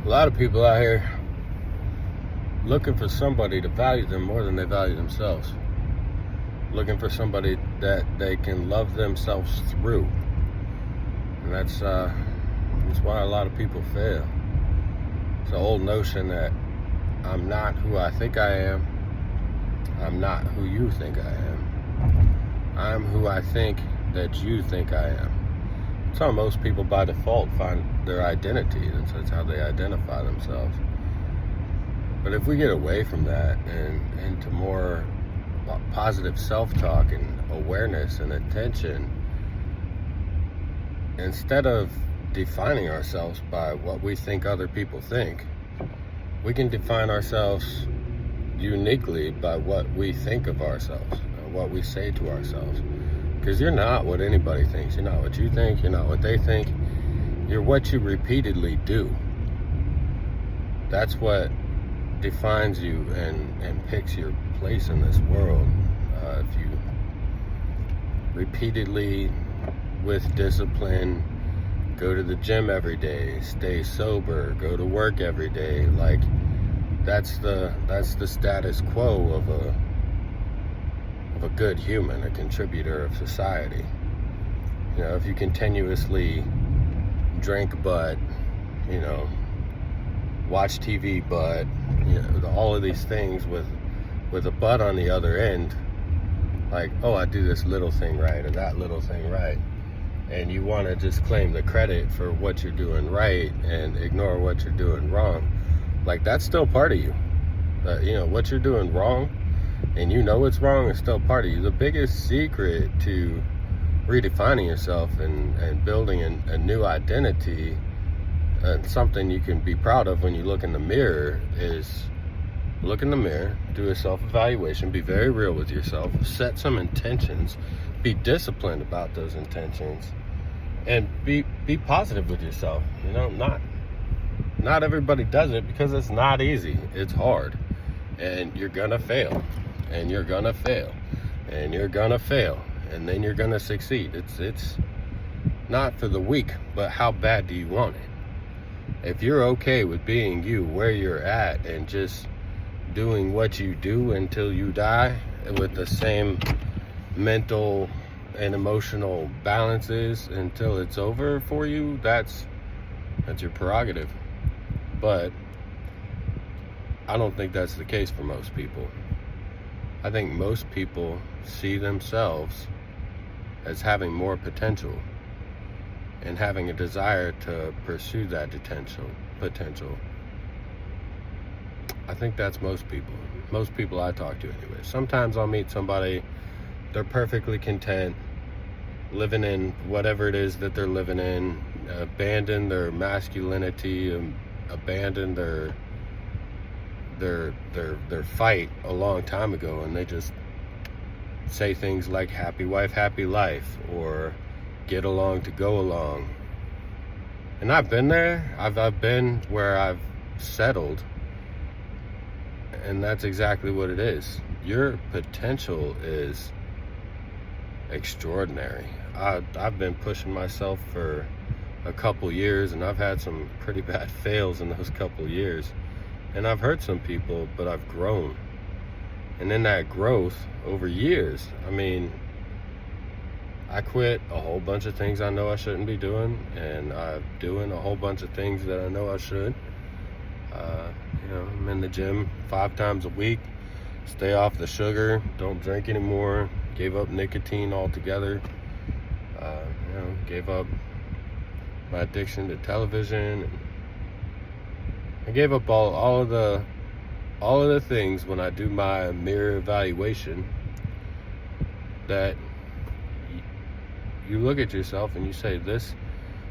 A lot of people out here looking for somebody to value them more than they value themselves. Looking for somebody that they can love themselves through. And that's why a lot of people fail. It's the old notion that I'm not who I think I am. I'm not who you think I am. I'm who I think that you think I am. That's how most people by default find their identity. That's how they identify themselves. But if we get away from that and into more positive self-talk and awareness and attention, instead of defining ourselves by what we think other people think, we can define ourselves uniquely by what we think of ourselves, what we say to ourselves. Because you're not what anybody thinks. You're not what you think. You're not what they think. You're what you repeatedly do. That's what defines you and picks your place in this world. If you repeatedly, with discipline, go to the gym every day, stay sober, go to work every day, like that's the status quo of a good human, a contributor of society. You know, if you continuously drink but, watch TV but, all of these things with a but on the other end, like, oh, I do this little thing right or that little thing right, and you want to just claim the credit for what you're doing right and ignore what you're doing wrong, like that's still part of you. What you're doing wrong and it's wrong is still part of you. The biggest secret to redefining yourself and building a new identity and something you can be proud of when you look in the mirror is look in the mirror, do a self-evaluation, be very real with yourself, set some intentions, be disciplined about those intentions, and be positive with yourself. Not everybody does it because it's not easy. It's hard. And you're gonna fail. And you're gonna fail. And you're gonna fail. And then you're gonna succeed. It's not for the weak, but how bad do you want it? If you're okay with being you where you're at and just doing what you do until you die with the same mental and emotional balances until it's over for you, that's your prerogative. But I don't think that's the case for most people. I think most people see themselves as having more potential and having a desire to pursue that potential. I think that's most people I talk to anyway. Sometimes I'll meet somebody, they're perfectly content living in whatever it is that they're living in, abandon their masculinity, abandon their fight a long time ago, and they just say things like happy wife, happy life, or get along to go along. And I've been there. I've been where I've settled, and that's exactly what it is. Your potential is extraordinary. I've been pushing myself for a couple years, and I've had some pretty bad fails in those couple years, and I've hurt some people, but I've grown. And in that growth over years, I quit a whole bunch of things I know I shouldn't be doing, and I'm doing a whole bunch of things that I know I should. I'm in the gym 5 times a week, stay off the sugar, don't drink anymore, gave up nicotine altogether, gave up my addiction to television, and I gave up all of the things when I do my mirror evaluation that you look at yourself and you say, this,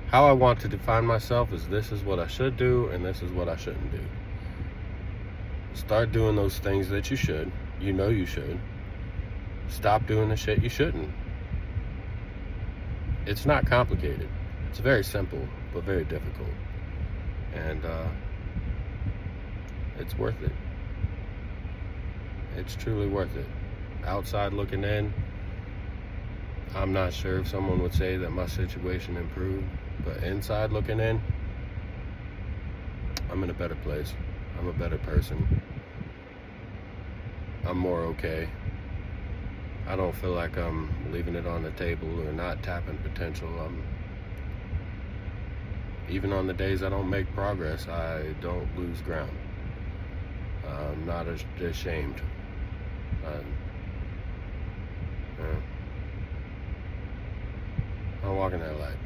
how I want to define myself is this is what I should do and this is what I shouldn't do. Start doing those things that you should. You should. Stop doing the shit you shouldn't. It's not complicated. It's very simple, but very difficult. And it's worth it. It's truly worth it. Outside looking in, I'm not sure if someone would say that my situation improved, but inside looking in, I'm in a better place. I'm a better person. I'm more okay. I don't feel like I'm leaving it on the table or not tapping potential. Even on the days I don't make progress, I don't lose ground. I'm not ashamed. I'm walking that light.